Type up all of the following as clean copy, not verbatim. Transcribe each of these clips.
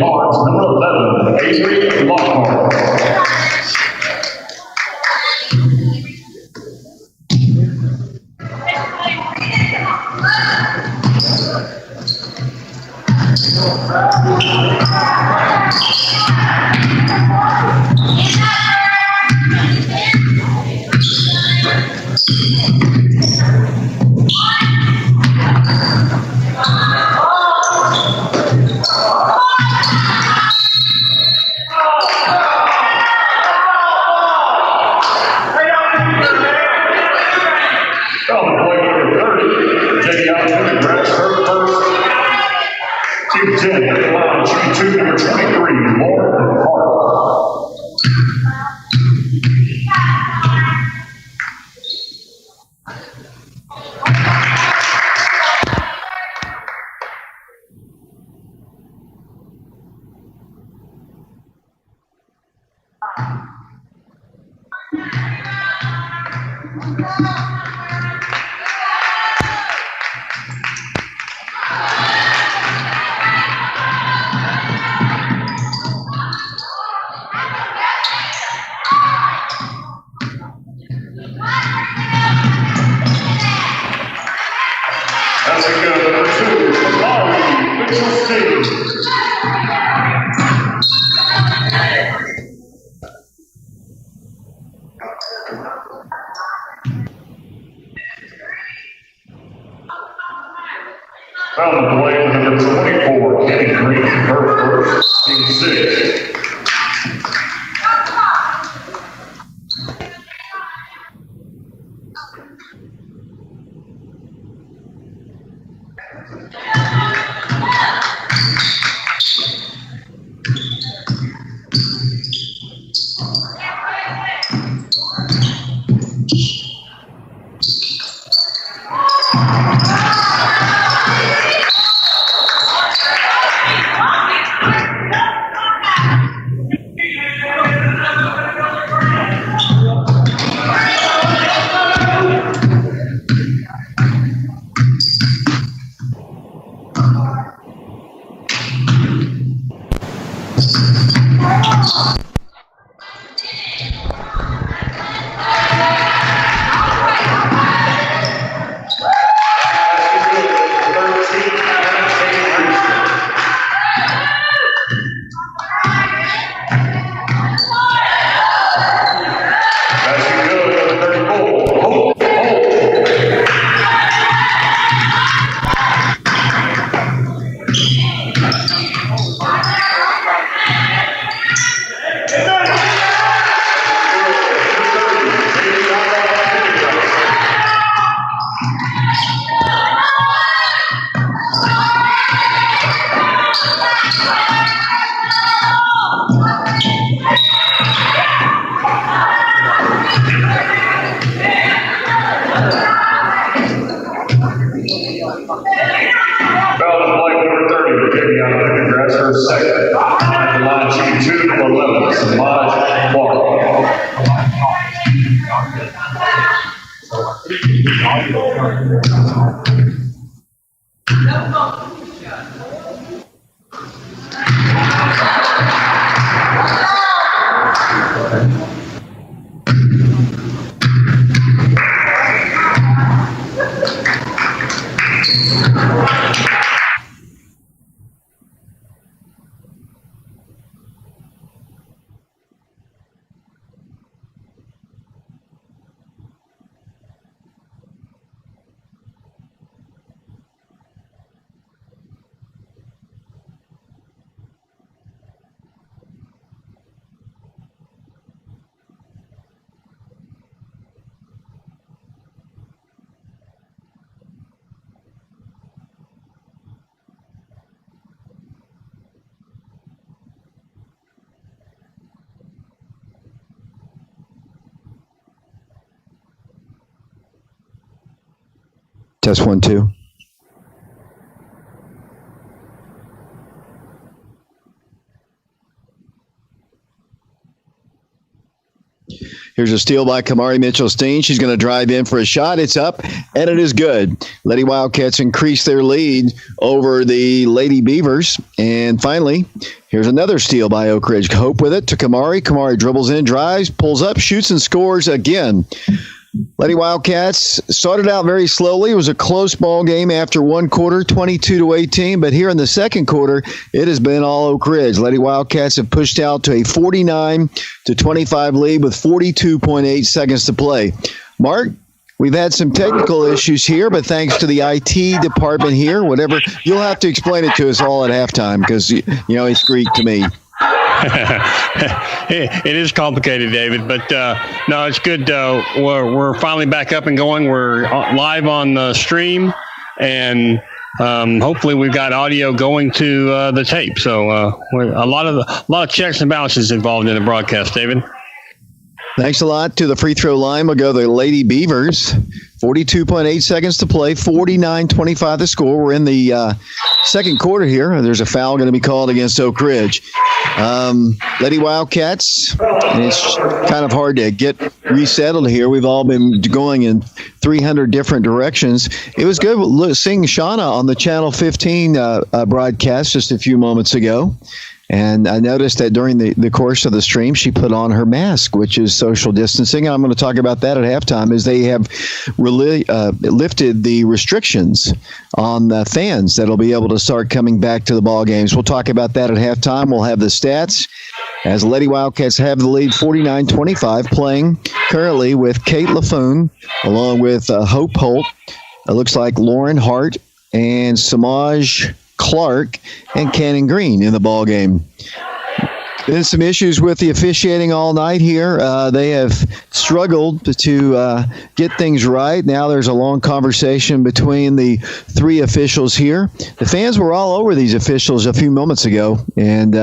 Karns, number 11, Avery Lockhart. That's a good number 2, Kamari Mitchell-Stevens. Foul the play with number 24, Kenny Green, her first, team 6. Test 1, 2. Here's a steal by Kamari Mitchell-Steen. She's going to drive in for a shot. It's up, and it is good. Lady Wildcats increase their lead over the Lady Beavers. And finally, here's another steal by Oak Ridge. Hope with it to Kamari. Kamari dribbles in, drives, pulls up, shoots, and scores again. Lady Wildcats started out very slowly. It was a close ball game after one quarter, 22-18. But here in the second quarter, it has been all Oak Ridge. Lady Wildcats have pushed out to a 49-25 lead with 42.8 seconds to play. Mark, we've had some technical issues here, but thanks to the IT department here, whatever, you'll have to explain it to us all at halftime because, you know, it's Greek to me. It is complicated, David, but no, it's good. We're finally back up and going. We're live on the stream, and hopefully we've got audio going to the tape. So a lot of checks and balances involved in the broadcast, David. Thanks a lot. To the free throw line will go the Lady Beavers. 42.8 seconds to play, 49-25 the score. We're in the second quarter here. There's a foul going to be called against Oak Ridge. Lady Wildcats, and it's kind of hard to get resettled here. We've all been going in 300 different directions. It was good seeing Shauna on the Channel 15 broadcast just a few moments ago. And I noticed that during the course of the stream, she put on her mask, which is social distancing. And I'm going to talk about that at halftime, as they have really lifted the restrictions on the fans that'll be able to start coming back to the ball games. We'll talk about that at halftime. We'll have the stats as the Lady Wildcats have the lead 49-25, playing currently with Kate LaFoon along with Hope Holt. It looks like Lauren Hart and Samaj Clark and Cannon Green in the ball game. Been some issues with the officiating all night here. They have struggled to get things right. Now there's a long conversation between the three officials here. The fans were all over these officials a few moments ago, and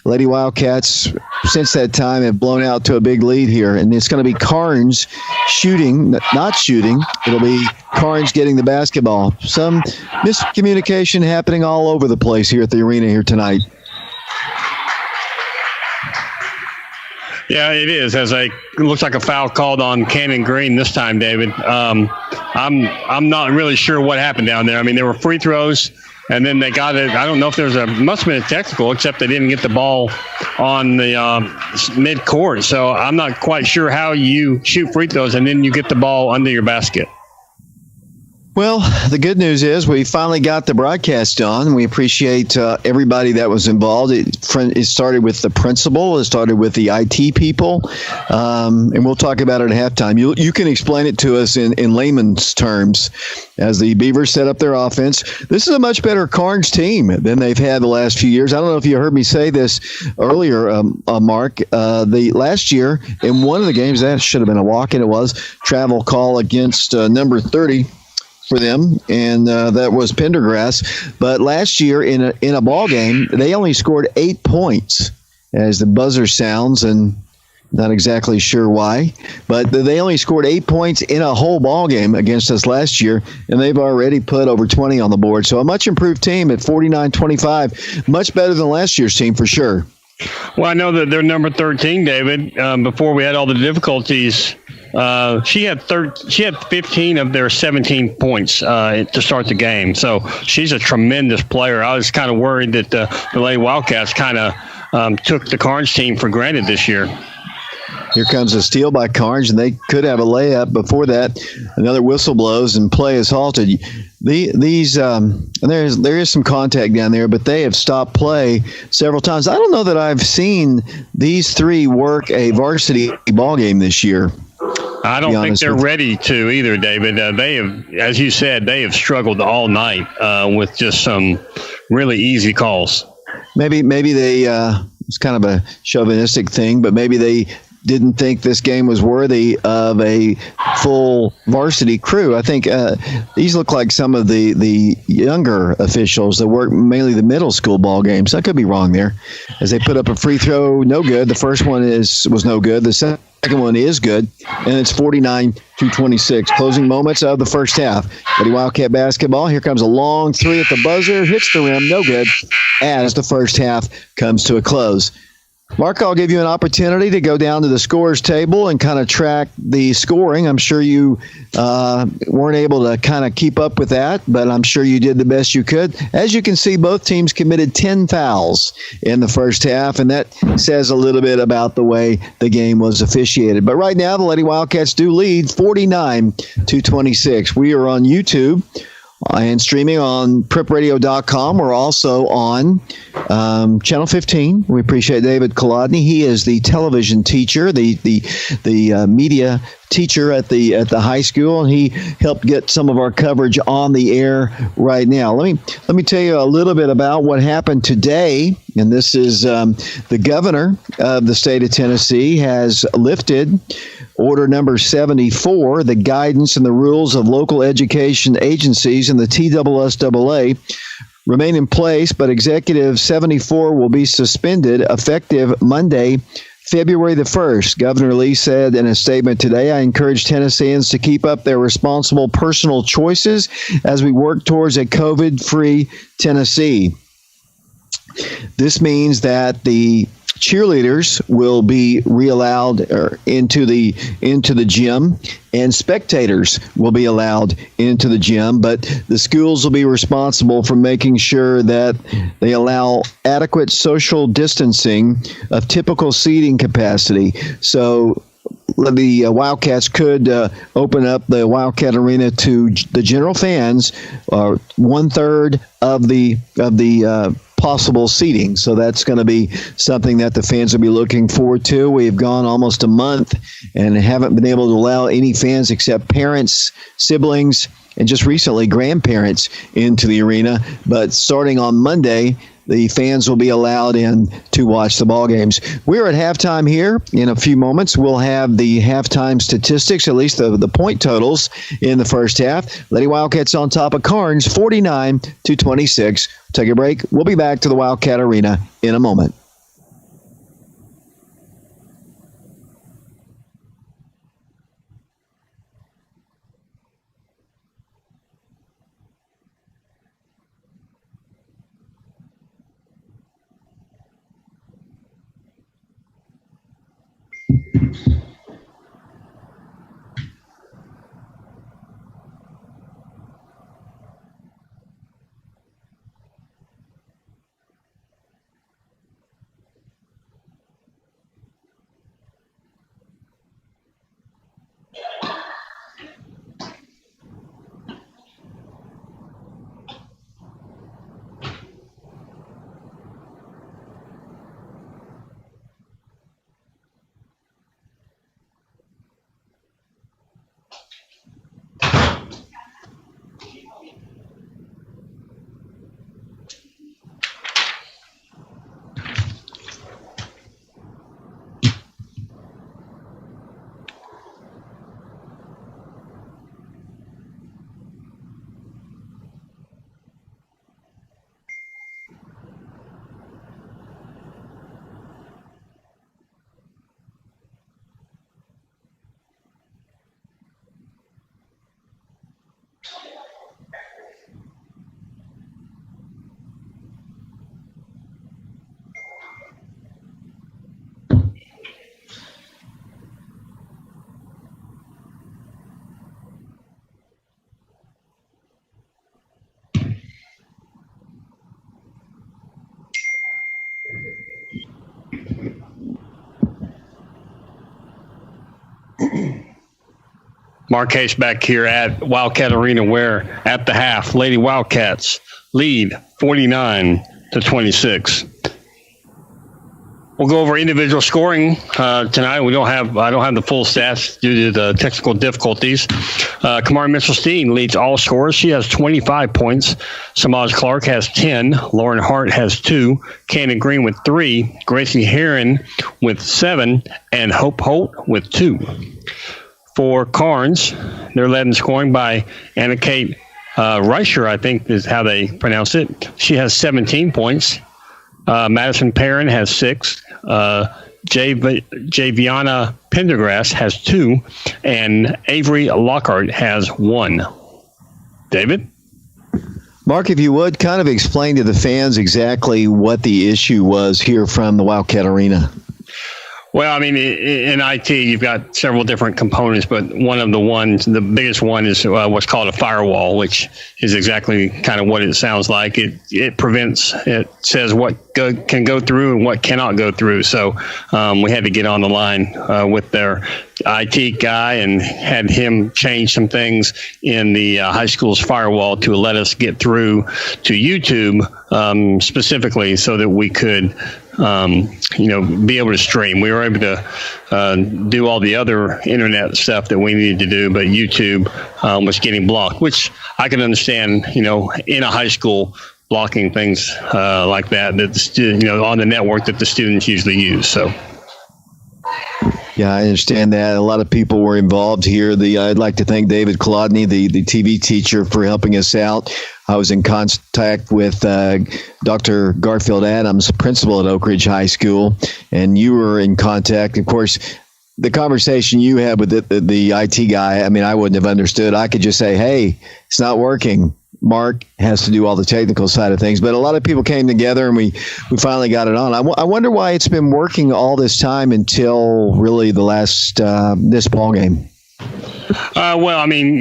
Lady Wildcats, since that time, have blown out to a big lead here. And it's going to be Karns not shooting. It'll be Karns getting the basketball. Some miscommunication happening all over the place here at the arena here tonight. Yeah, it is. It looks like a foul called on Cannon Green this time, David. I'm not really sure what happened down there. I mean, there were free throws, and then they got it. I don't know if must have been a technical, except they didn't get the ball on the mid-court. So I'm not quite sure how you shoot free throws and then you get the ball under your basket. Well, the good news is we finally got the broadcast on. We appreciate everybody that was involved. It started with the principal. It started with the IT people. And we'll talk about it at halftime. You can explain it to us in layman's terms as the Beavers set up their offense. This is a much better Karns team than they've had the last few years. I don't know if you heard me say this earlier, Mark. The last year in one of the games, that should have been a walk, and it was travel call against number 30. For them, and that was Pendergrass. But last year in a ball game, they only scored 8 points as the buzzer sounds, and not exactly sure why. But they only scored 8 points in a whole ball game against us last year, and they've already put over 20 on the board. So a much improved team at 49-25, much better than last year's team for sure. Well, I know that they're number 13, David. Before we had all the difficulties, she had 15 of their 17 points to start the game. So she's a tremendous player. I was kind of worried that the Lady Wildcats kind of took the Karns team for granted this year. Here comes a steal by Karns, and they could have a layup. Before that, another whistle blows and play is halted. There is some contact down there, but they have stopped play several times. I don't know that I've seen these three work a varsity ball game this year. I don't think they're ready to either, David. They have, as you said, they have struggled all night with just some really easy calls. Maybe they it's kind of a chauvinistic thing, but maybe they didn't think this game was worthy of a full varsity crew. I think these look like some of the younger officials that work mainly the middle school ball games. I could be wrong there. As they put up a free throw, no good. The first one was no good. The second one is good, and it's 49-26. Closing moments of the first half. Lady Wildcat basketball. Here comes a long three at the buzzer. Hits the rim, no good, as the first half comes to a close. Mark, I'll give you an opportunity to go down to the scores table and kind of track the scoring. I'm sure you weren't able to kind of keep up with that, but I'm sure you did the best you could. As you can see, both teams committed 10 fouls in the first half, and that says a little bit about the way the game was officiated. But right now, the Lady Wildcats do lead 49-26. We are on YouTube and streaming on prepradio.com. We're also on Channel 15. We appreciate David Kolodny. He is the television teacher, the media teacher at the high school, and he helped get some of our coverage on the air right now. Let me tell you a little bit about what happened today. And this is the governor of the state of Tennessee has lifted Order number 74, the guidance and the rules of local education agencies and the TSSAA remain in place, but Executive 74 will be suspended effective Monday, February the 1st. Governor Lee said in a statement today, I encourage Tennesseans to keep up their responsible personal choices as we work towards a COVID-free Tennessee. This means that the cheerleaders will be reallowed into the gym, and spectators will be allowed into the gym, but the schools will be responsible for making sure that they allow adequate social distancing of typical seating capacity. So the Wildcats could open up the Wildcat Arena to the general fans, 1/3 of the possible seating. So that's going to be something that the fans will be looking forward to. We've gone almost a month and haven't been able to allow any fans except parents, siblings, and just recently grandparents into the arena. But starting on Monday, the fans will be allowed in to watch the ball games. We're at halftime here. In a few moments, we'll have the halftime statistics, at least the point totals in the first half. Lady Wildcats on top of Karns, 49-26. Take a break. We'll be back to the Wildcat Arena in a moment. Mark Hayes back here at Wildcat Arena, where at the half, Lady Wildcats lead 49-26. We'll go over individual scoring tonight. I don't have the full stats due to the technical difficulties. Kamari Mitchell-Steen leads all scorers. She has 25 points. Samaj Clark has 10. Lauren Hart has 2. Cannon Green with 3. Gracie Heron with 7. And Hope Holt with 2. For Karns, they're led in scoring by Anna Kate Reicher, I think is how they pronounce it. She has 17 points. Madison Perrin has 6. Javiana Pendergrass has 2. And Avery Lockhart has 1. David? Mark, if you would, kind of explain to the fans exactly what the issue was here from the Wildcat Arena. Well, I mean, in IT, you've got several different components, but the biggest one is what's called a firewall, which is exactly kind of what it sounds like. It says what can go through and what cannot go through. So we had to get on the line with their IT guy and had him change some things in the high school's firewall to let us get through to YouTube specifically so that we could be able to stream. We were able to do all the other internet stuff that we needed to do, but YouTube was getting blocked, which I can understand, in a high school blocking things like that on the network that the students usually use. So. Yeah, I understand that. A lot of people were involved here. I'd like to thank David Kolodny, the TV teacher, for helping us out. I was in contact with Dr. Garfield Adams, principal at Oak Ridge High School, and you were in contact. Of course, the conversation you had with the IT guy, I mean, I wouldn't have understood. I could just say, hey, it's not working. Mark has to do all the technical side of things. But a lot of people came together, and we finally got it on. I wonder why it's been working all this time until really the last this ball game. Well, I mean,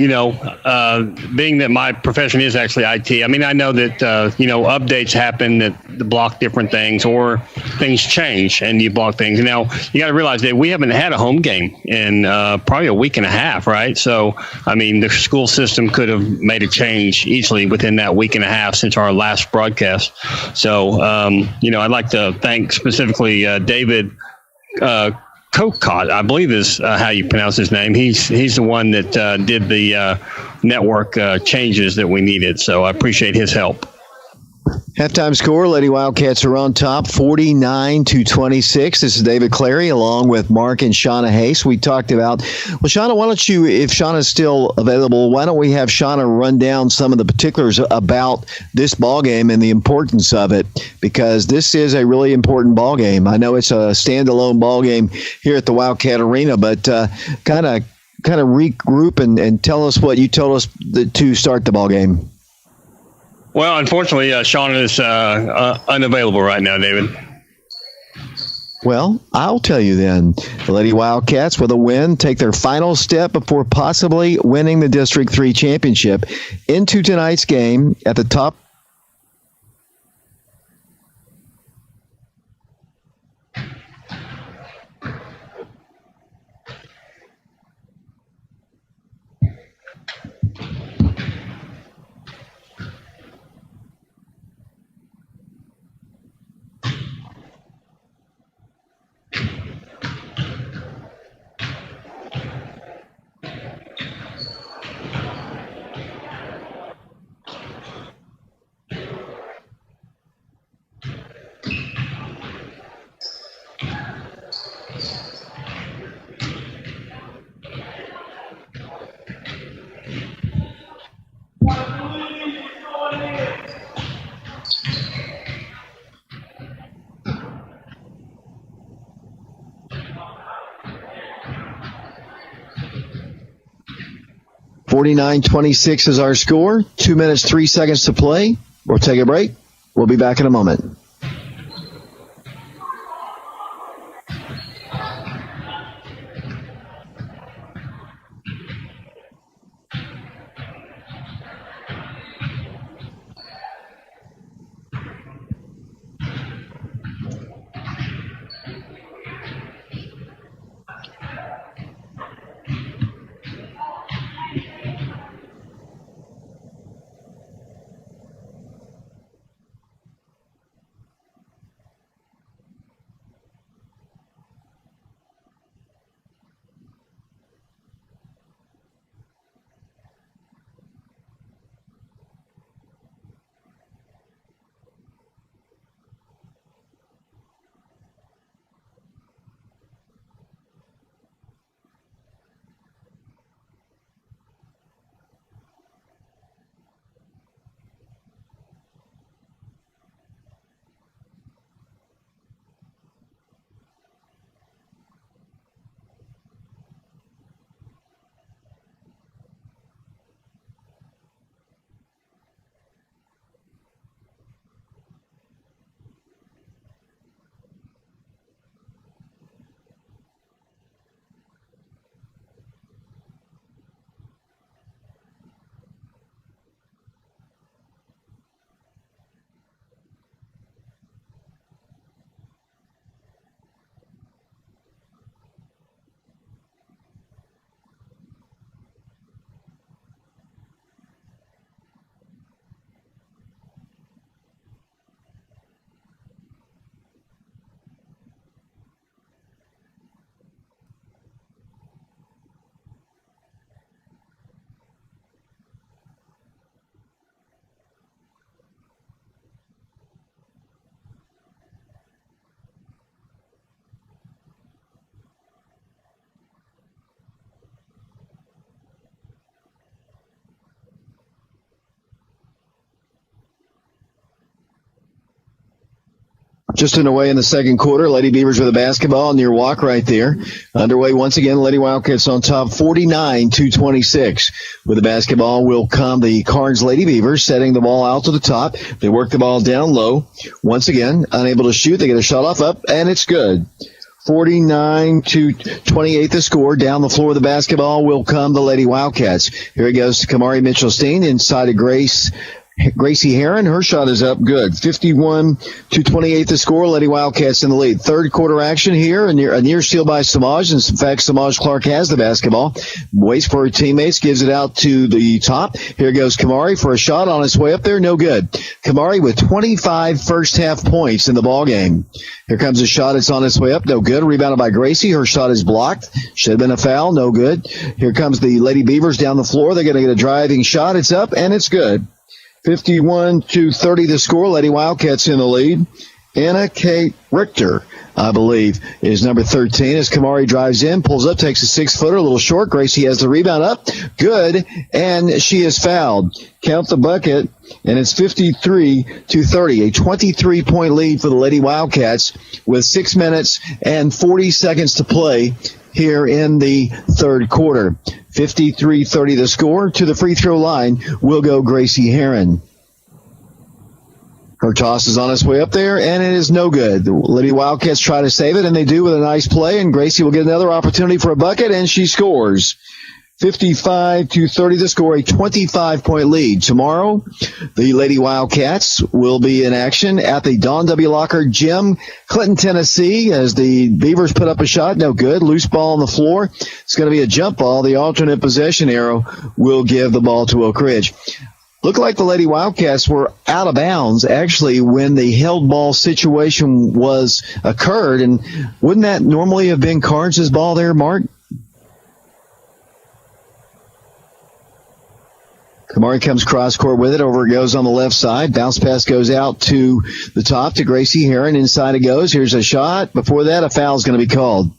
being that my profession is actually IT, I mean, I know that, updates happen that block different things, or things change and you block things. Now, you got to realize that we haven't had a home game in probably a week and a half, right? So, I mean, the school system could have made a change easily within that week and a half since our last broadcast. So, I'd like to thank specifically David Kokot, I believe is how you pronounce his name. He's the one that did the network changes that we needed. So I appreciate his help. Halftime score, Lady Wildcats are on top, 49-26. This is David Clary along with Mark and Shauna Hayes. We talked about, well, Shauna, why don't you, if Shauna's still available, why don't we have Shauna run down some of the particulars about this ball game and the importance of it, because this is a really important ball game. I know it's a standalone ball game here at the Wildcat Arena, but kind of regroup and tell us what you told us to start the ball game. Well, unfortunately, Shauna is unavailable right now, David. Well, I'll tell you then. The Lady Wildcats, with a win, take their final step before possibly winning the District 3 championship. Into tonight's game at the top. $49-26 is our score. 2 minutes, 3 seconds to play. We'll take a break. We'll be back in a moment. Just underway in the second quarter. Lady Beavers with a basketball near walk right there. Underway once again. Lady Wildcats on top 49-26. With the basketball will come the Karns Lady Beavers, setting the ball out to the top. They work the ball down low. Once again, unable to shoot. They get a shot off up, and it's good. 49-28 the score. Down the floor of the basketball will come the Lady Wildcats. Here it goes to Kamari Mitchell-Steen inside to Gracie Heron. Her shot is up good. 51-28 the score. Lady Wildcats in the lead. Third quarter action here. A near steal by Samaj. In fact, Samaj Clark has the basketball. Waits for her teammates. Gives it out to the top. Here goes Kamari for a shot on its way up there. No good. Kamari with 25 first half points in the ball game. Here comes a shot. It's on its way up. No good. Rebounded by Gracie. Her shot is blocked. Should have been a foul. No good. Here comes the Lady Beavers down the floor. They're going to get a driving shot. It's up, and it's good. 51-30 the score. Lady Wildcats in the lead. Anna Kate Richter, I believe, is number 13 as Kamari drives in, pulls up, takes a 6-footer, a little short. Gracie has the rebound up. Good, and she is fouled. Count the bucket, and it's 53-30. A 23-point lead for the Lady Wildcats with 6 minutes and 40 seconds to play here in the third quarter. 53-30 the score. To the free throw line will go Gracie Heron. Her toss is on its way up there, and it is no good. The Lady Wildcats try to save it, and they do with a nice play, and Gracie will get another opportunity for a bucket, and she scores. 55-30 the score, a 25-point lead. Tomorrow, the Lady Wildcats will be in action at the Don W. Locker Gym, Clinton, Tennessee, as the Beavers put up a shot. No good. Loose ball on the floor. It's going to be a jump ball. The alternate possession arrow will give the ball to Oak Ridge. Looked like the Lady Wildcats were out of bounds, actually, when the held ball situation occurred. And wouldn't that normally have been Karns' ball there, Mark? Kamari comes cross court with it. Over it goes on the left side. Bounce pass goes out to the top to Gracie Heron. Inside it goes. Here's a shot. Before that, a foul is going to be called.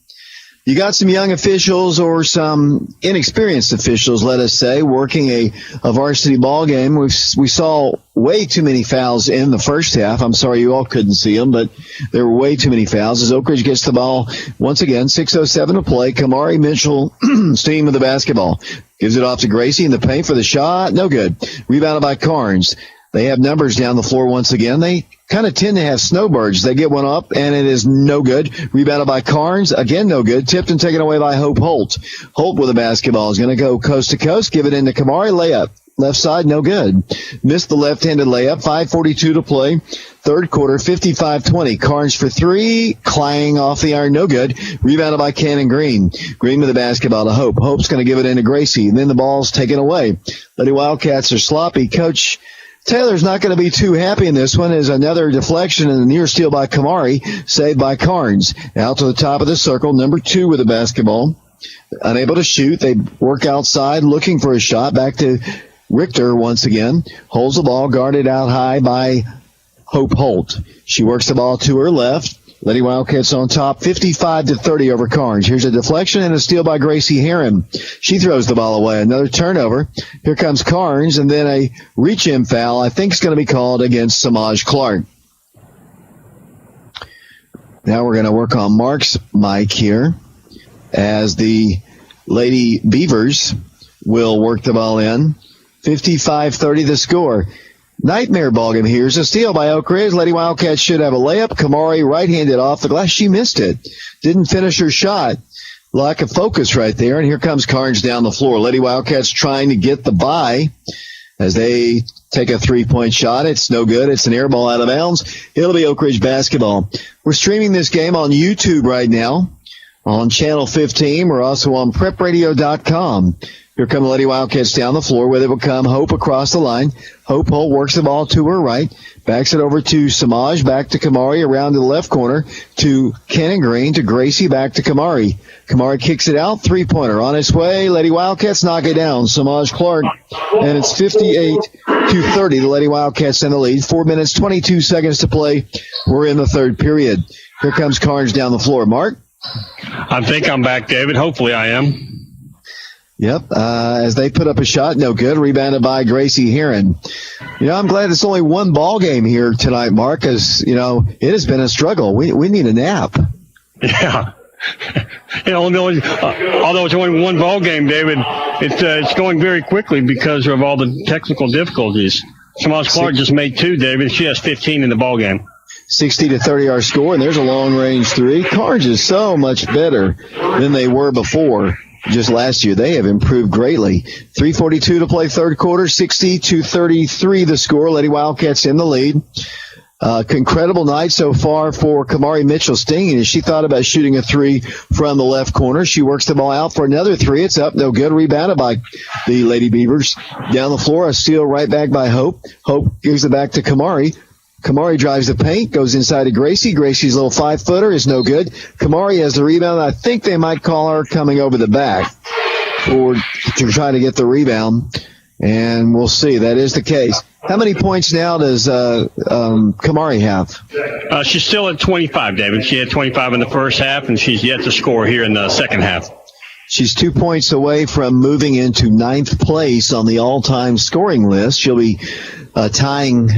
You got some young officials or some inexperienced officials, let us say, working a varsity ball game. We saw way too many fouls in the first half. I'm sorry you all couldn't see them, but there were way too many fouls. As Oak Ridge gets the ball once again, 6:07 to play. Kamari Mitchell-Steen with the basketball. Gives it off to Gracie in the paint for the shot. No good. Rebounded by Karns. They have numbers down the floor once again. They kind of tend to have snowbirds. They get one up, and it is no good. Rebounded by Karns. Again, no good. Tipped and taken away by Hope Holt. Holt with the basketball is going to go coast to coast. Give it into Kamari. Layup. Left side, no good. Missed the left-handed layup. 5:42 to play. Third quarter, 55-20. Karns for three. Clang off the iron, no good. Rebounded by Cannon Green. Green with the basketball to Hope. Hope's going to give it into Gracie. And then the ball's taken away. Lady Wildcats are sloppy. Coach Taylor's not going to be too happy in this one. Is another deflection and a near steal by Kamari, saved by Karns. Out to the top of the circle, number 2 with the basketball. Unable to shoot. They work outside looking for a shot. Back to Richter once again. Holds the ball, guarded out high by Hope Holt. She works the ball to her left. Lady Wildcats on top, 55-30 over Karns. Here's a deflection and a steal by Gracie Heron. She throws the ball away. Another turnover. Here comes Karns, and then a reach-in foul I think is going to be called against Samaj Clark. Now we're going to work on Mark's mic here as the Lady Beavers will work the ball in. 55-30 the score. Nightmare ballgame. Here's a steal by Oak Ridge. Lady Wildcats should have a layup. Kamari right-handed off the glass. She missed it. Didn't finish her shot. Lack of focus right there. And here comes Karns down the floor. Lady Wildcats trying to get the bye as they take a three-point shot. It's no good. It's an air ball out of bounds. It'll be Oak Ridge basketball. We're streaming this game on YouTube right now on Channel 15. We're also on prepradio.com. Here come the Lady Wildcats down the floor. With it will come Hope across the line. Hope Holt works the ball to her right. Backs it over to Samaj. Back to Kamari around to the left corner. To Cannon Green. To Gracie. Back to Kamari. Kamari kicks it out. Three-pointer on its way. Lady Wildcats knock it down. Samaj Clark. And it's 58-30. The Lady Wildcats in the lead. 4 minutes, 22 seconds to play. We're in the third period. Here comes Karns down the floor. Mark? I think I'm back, David. Hopefully I am. Yep. As they put up a shot, no good. Rebounded by Gracie Heron. I'm glad it's only one ball game here tonight, Mark, because, it has been a struggle. We need a nap. Yeah. Although it's only one ball game, David, it's going very quickly because of all the technical difficulties. Shamaz Clark just made 2, David. She has 15 in the ball game. 60-30 our score, and there's a long-range 3. Karns is so much better than they were before. Just last year, they have improved greatly. 3:42 to play third quarter, 60-33 the score. Lady Wildcats in the lead. Incredible night so far for Kamari Mitchell-Sting, and as she thought about shooting a 3 from the left corner, she works the ball out for another 3. It's up, no good. Rebounded by the Lady Beavers. Down the floor, a steal right back by Hope. Hope gives it back to Kamari. Kamari drives the paint, goes inside to Gracie. Gracie's little 5-footer is no good. Kamari has the rebound. I think they might call her coming over the back to try to get the rebound, and we'll see. That is the case. How many points now does Kamari have? She's still at 25, David. She had 25 in the first half, and she's yet to score here in the second half. She's 2 points away from moving into 9th place on the all-time scoring list. She'll be tying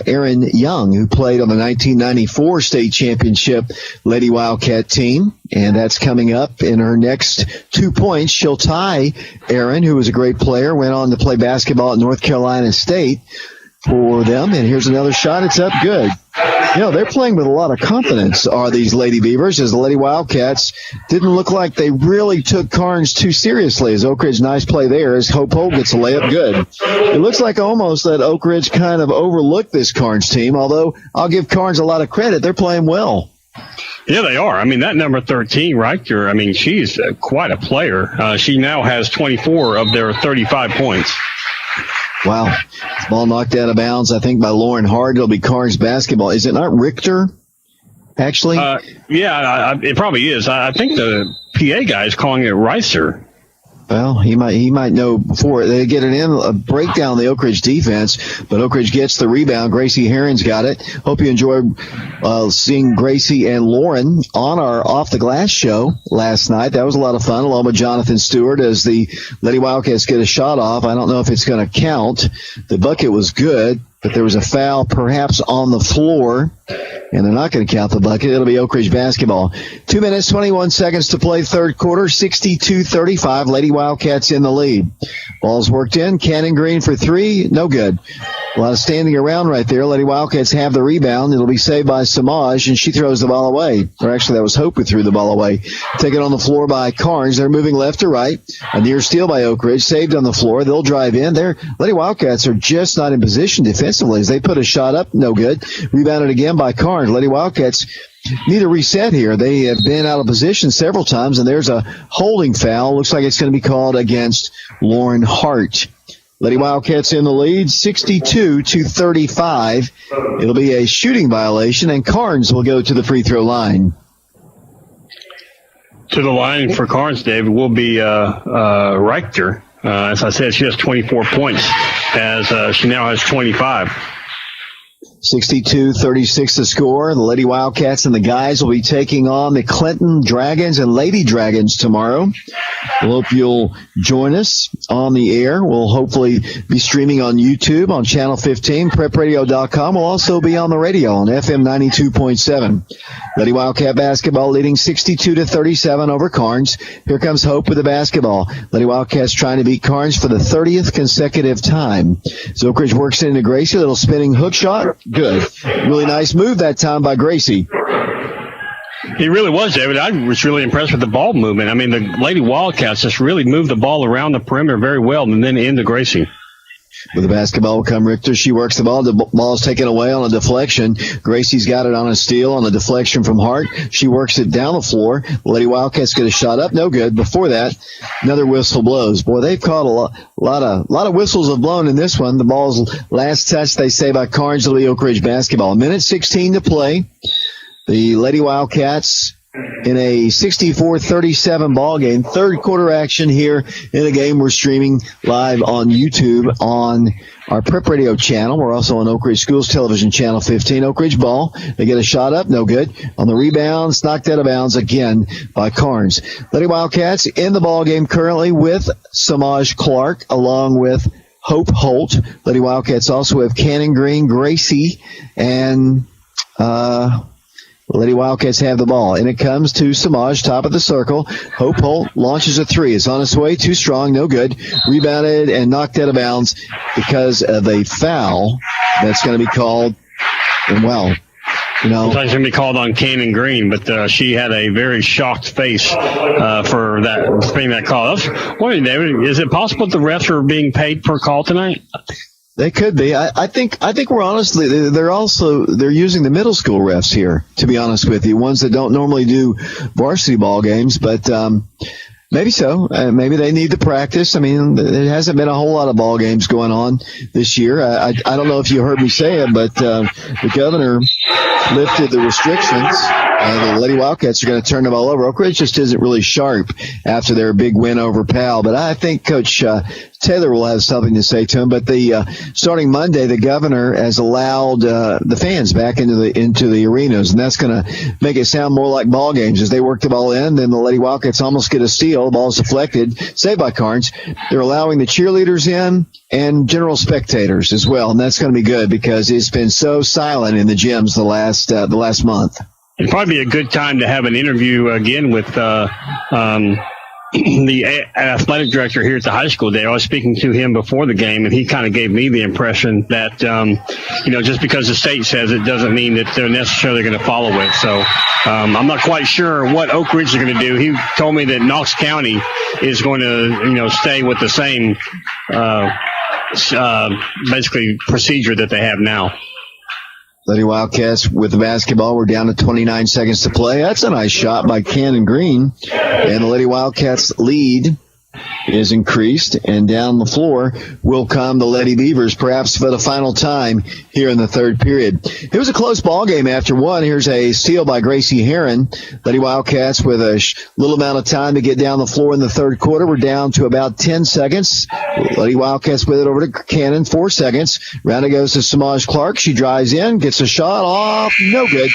Erin Young, who played on the 1994 state championship Lady Wildcat team, and that's coming up in her next 2 points. She'll tie Erin, who was a great player, went on to play basketball at North Carolina State for them, and here's another shot. It's up good. They're playing with a lot of confidence, are these Lady Beavers, as the Lady Wildcats didn't look like they really took Karns too seriously. As Oak Ridge, nice play there, as Hope gets a layup good. It looks like almost that Oak Ridge kind of overlooked this Karns team, although I'll give Karns a lot of credit. They're playing well. Yeah, they are. I mean, that number 13, Reichter, she's quite a player. She now has 24 of their 35 points. Wow. Ball knocked out of bounds, I think, by Lauren Hart. It'll be Karns basketball. Is it not Richter, actually? Yeah, it probably is. I think the PA guy is calling it Reiser. Well, he might know before they get it in. A breakdown of the Oak Ridge defense, but Oak Ridge gets the rebound. Gracie Heron's got it. Hope you enjoyed seeing Gracie and Lauren on our Off the Glass show last night. That was a lot of fun, along with Jonathan Stewart, as the Lady Wildcats get a shot off. I don't know if it's going to count. The bucket was good, but there was a foul perhaps on the floor, and they're not going to count the bucket. It'll be Oak Ridge basketball. 2 minutes, 21 seconds to play third quarter, 62-35. Lady Wildcats in the lead. Ball's worked in. Cannon Green for 3. No good. A lot of standing around right there. Lady Wildcats have the rebound. It'll be saved by Samaj, and she throws the ball away. Or actually, that was Hope who threw the ball away. Taken on the floor by Karns. They're moving left to right. A near steal by Oak Ridge. Saved on the floor. They'll drive in. Lady Wildcats are just not in position defensively as they put a shot up. No good. Rebounded again by Karns. Lady Wildcats need a reset here. They have been out of position several times, and there's a holding foul. Looks like it's going to be called against Lauren Hart. Lady Wildcats in the lead, 62-35. It'll be a shooting violation, and Karns will go to the free throw line. To the line for Karns, David, will be Reichter. As I said, she has 24 points, as she now has 25. 62-36 the score. The Lady Wildcats and the guys will be taking on the Clinton Dragons and Lady Dragons tomorrow. We'll hope you'll join us on the air. We'll hopefully be streaming on YouTube on Channel 15, prepradio.com. We'll also be on the radio on FM 92.7. Lady Wildcat basketball leading 62-37 over Karns. Here comes Hope with the basketball. Lady Wildcats trying to beat Karns for the 30th consecutive time. So Oak Ridge works into Gracie. A little spinning hook shot. Good. Really nice move that time by Gracie. He really was, David. I was really impressed with the ball movement. The Lady Wildcats just really moved the ball around the perimeter very well and then into Gracie. With the basketball will come Richter. She works the ball. The ball's taken away on a deflection. Gracie's got it on a steal on a deflection from Hart. She works it down the floor. The Lady Wildcats get a shot up. No good. Before that, another whistle blows. Boy, they've caught a lot of whistles have blown in this one. The ball's last touch, they say, by Karns. Oak Ridge basketball. 1:16 to play. The Lady Wildcats in a 64-37 ball game. Third quarter action here in a game we're streaming live on YouTube on our Prep Radio channel. We're also on Oak Ridge Schools Television Channel 15. Oak Ridge ball. They get a shot up. No good. On the rebounds, knocked out of bounds again by Karns. Lady Wildcats in the ball game currently with Samaj Clark along with Hope Holt. Lady Wildcats also have Cannon Green, Gracie, and Lady Wildcats have the ball. And it comes to Samaj, top of the circle. Hope Holt launches a three. It's on its way. Too strong. No good. Rebounded and knocked out of bounds because of a foul that's going to be called. And well, you know, it's going to be called on Cannon Green, but she had a very shocked face for being that call. I was wondering, David, is it possible that the refs are being paid per call tonight? They could be. I think we're honestly, they're using the middle school refs here, to be honest with you, ones that don't normally do varsity ball games, but maybe so. Maybe they need the practice. I mean, there hasn't been a whole lot of ball games going on this year. I don't know if you heard me say it, but the governor lifted the restrictions. The Lady Wildcats are going to turn the ball over. Oak Ridge just isn't really sharp after their big win over Powell, but I think Coach Taylor will have something to say to him. But starting Monday, the governor has allowed the fans back into the arenas, and that's going to make it sound more like ball games as they work the ball in. Then the Lady Wildcats almost get a steal. The ball's deflected, saved by Karns. They're allowing the cheerleaders in and general spectators as well, and that's going to be good because it's been so silent in the gyms the last month. It'd probably be a good time to have an interview again with the athletic director here at the high school. I was speaking to him before the game, and he kind of gave me the impression that, just because the state says it doesn't mean that they're necessarily going to follow it. So I'm not quite sure what Oak Ridge is going to do. He told me that Knox County is going to, stay with the same basically procedure that they have now. Lady Wildcats with the basketball. We're down to 29 seconds to play. That's a nice shot by Cannon Green. And the Lady Wildcats lead is increased, and down the floor will come the Lady Beavers, perhaps for the final time here in the third period. It was a close ball game after one. Here's a steal by Gracie Heron. Lady Wildcats with a little amount of time to get down the floor in the third quarter. We're down to about 10 seconds. Lady Wildcats with it over to Cannon, 4 seconds. Round it goes to Samaj Clark. She drives in, gets a shot off, no good,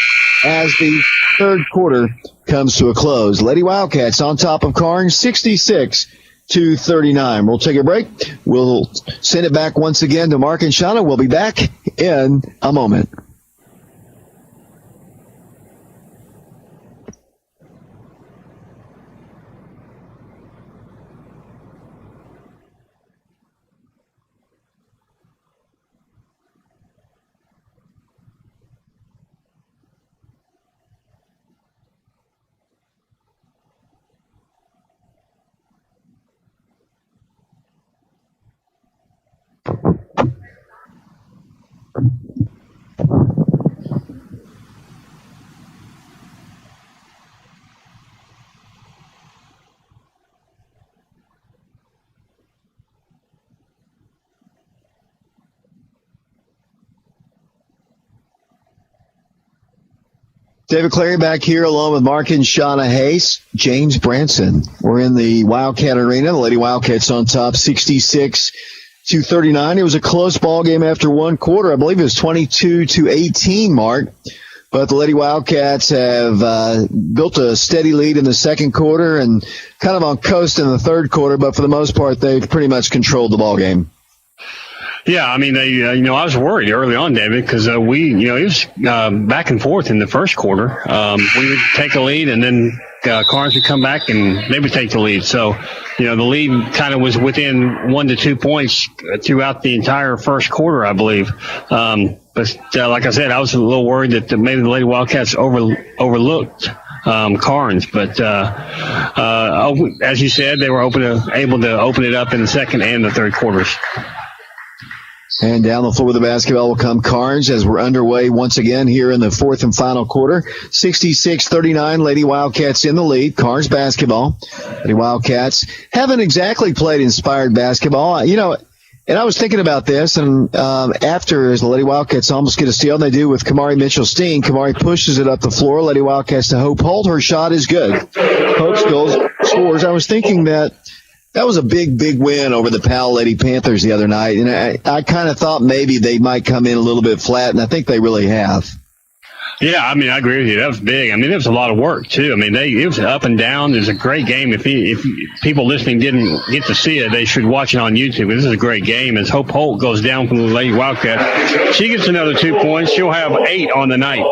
as the third quarter comes to a close. Lady Wildcats on top of Karns, 66-39. We'll take a break. We'll send it back once again to Mark and Shauna. We'll be back in a moment. David Clary back here along with Mark and Shauna Hayes. James Branson. We're in the Wildcat Arena. The Lady Wildcats on top, 66-39. It was a close ball game after one quarter. I believe it was 22-18, Mark. But the Lady Wildcats have built a steady lead in the second quarter and kind of on coast in the third quarter. But for the most part, they've pretty much controlled the ball game. Yeah, I mean, they, I was worried early on, David, because it was back and forth in the first quarter. We would take a lead, and then Karns would come back, and they would take the lead. So, the lead kind of was within 1 to 2 points throughout the entire first quarter, I believe. But like I said, I was a little worried that maybe the Lady Wildcats overlooked Karns, but as you said, they were able to open it up in the second and the third quarters. And down the floor with the basketball will come Karns as we're underway once again here in the fourth and final quarter. 66-39, Lady Wildcats in the lead. Karns basketball. Lady Wildcats haven't exactly played inspired basketball. And I was thinking about this, and after as the Lady Wildcats almost get a steal, they do with Kamari Mitchell-Steen. Kamari pushes it up the floor. Lady Wildcats to Hope Holt. Her shot is good. Hope scores. I was thinking that was a big win over the Powell Lady Panthers the other night, and I kind of thought maybe they might come in a little bit flat, and I think they really have. Yeah, I mean, I agree with you. That was big. I mean, it was a lot of work, too. I mean, it was up and down. It was a great game. If people listening didn't get to see it, they should watch it on YouTube. This is a great game. As Hope Holt goes down from the Lady Wildcats, she gets another 2 points. She'll have 8 on the night.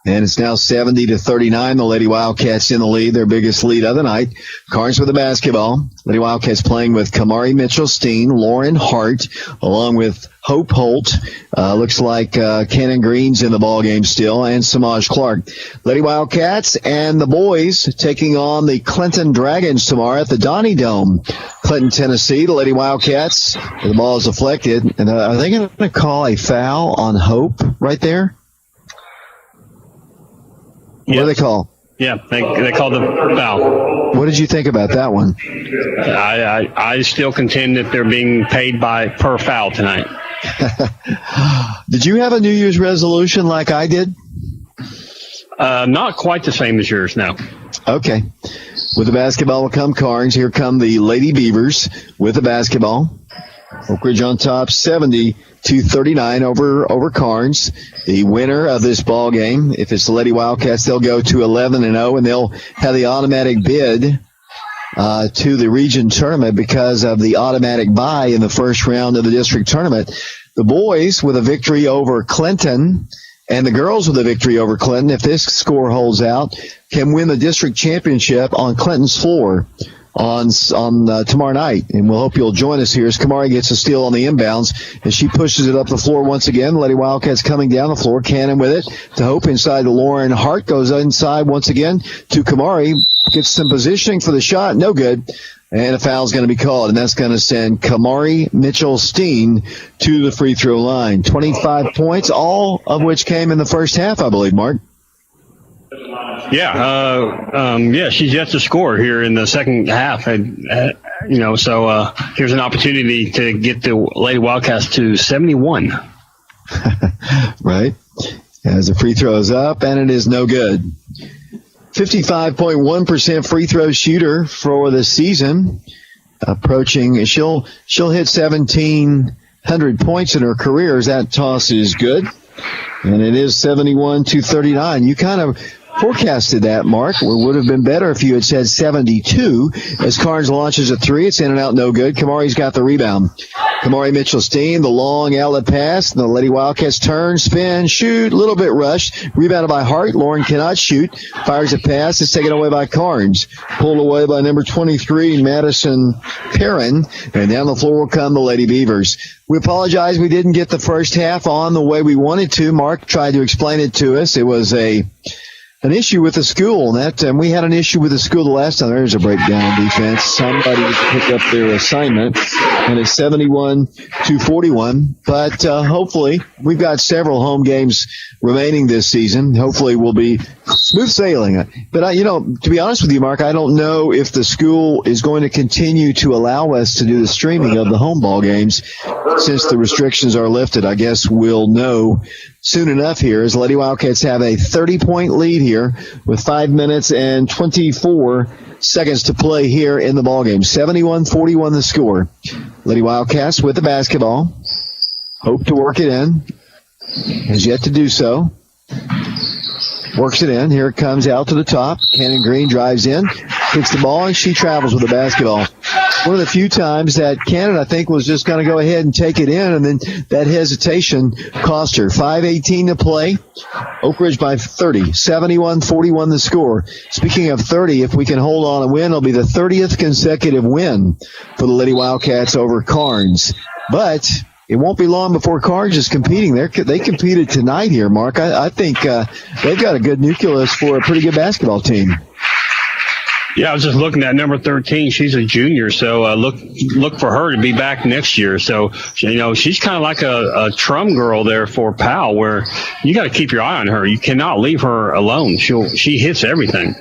And it's now 70-39. The Lady Wildcats in the lead, their biggest lead of the night. Karns with the basketball. Lady Wildcats playing with Kamari Mitchell-Steen, Lauren Hart, along with Hope Holt. Looks like Cannon Green's in the ball game still, and Samaj Clark. Lady Wildcats and the boys taking on the Clinton Dragons tomorrow at the Donnie Dome, Clinton, Tennessee. The Lady Wildcats, the ball is deflected. And are they going to call a foul on Hope right there? What do they call? Yeah, they called the foul. What did you think about that one? I still contend that they're being paid per foul tonight. Did you have a New Year's resolution like I did? Not quite the same as yours, no. Okay. With the basketball will come Karns. Here come the Lady Beavers with the basketball. Oak Ridge on top, 70-39 over Karns. The winner of this ball game, if it's the Lady Wildcats, they'll go to 11-0, and they'll have the automatic bid to the region tournament because of the automatic bye in the first round of the district tournament. The boys with a victory over Clinton and the girls with a victory over Clinton, if this score holds out, can win the district championship on Clinton's floor on tomorrow night. And we'll hope you'll join us here as Kamari gets a steal on the inbounds as she pushes it up the floor once again. Lady Wildcats coming down the floor. Cannon with it to Hope inside to Lauren Hart. Goes inside once again to Kamari. Gets some positioning for the shot. No good. And a foul's going to be called, and that's going to send Kamari Mitchell-Steen to the free throw line. 25 points, all of which came in the first half, I believe, Mark. Yeah, she's yet to score here in the second half. So here's an opportunity to get the Lady Wildcats to 71. Right. As the free throw is up, and it is no good. 55.1% free throw shooter for the season. Approaching, she'll hit 1,700 points in her career as that toss is good. And it is 71-39. You kind of forecasted that, Mark. It would have been better if you had said 72. As Karns launches a three, it's in and out, no good. Kamari's got the rebound. Kamari Mitchell-Steen, the long outlet pass. The Lady Wildcats turn, spin, shoot, a little bit rushed. Rebounded by Hart. Lauren cannot shoot. Fires a pass. It's taken away by Karns. Pulled away by number 23, Madison Perrin. And down the floor will come the Lady Beavers. We apologize we didn't get the first half on the way we wanted to. Mark tried to explain it to us. It was an issue with the school, and we had an issue with the school the last time. There's a breakdown on defense. Somebody picked up their assignment, and it's 71-41. But hopefully, we've got several home games remaining this season. Hopefully, we'll be smooth sailing. But to be honest with you, Mark, I don't know if the school is going to continue to allow us to do the streaming of the home ball games since the restrictions are lifted. I guess we'll know soon enough here as Lady Wildcats have a 30-point lead here with 5 minutes and 24 seconds to play here in the ballgame. 71-41 the score. Lady Wildcats with the basketball. Hope to work it in. Has yet to do so. Works it in. Here it comes out to the top. Cannon Green drives in, hits the ball, and she travels with the basketball. One of the few times that Cannon, I think, was just going to go ahead and take it in, and then that hesitation cost her. 5:18 to play. Oak Ridge by 30. 71-41 the score. Speaking of 30, if we can hold on and win, it'll be the 30th consecutive win for the Lady Wildcats over Karns. But it won't be long before Karns is competing. They competed tonight here, Mark. I think they've got a good nucleus for a pretty good basketball team. Yeah, I was just looking at number 13. She's a junior, so look for her to be back next year. So, she's kind of like a Trum girl there for Powell, where you got to keep your eye on her. You cannot leave her alone. She hits everything.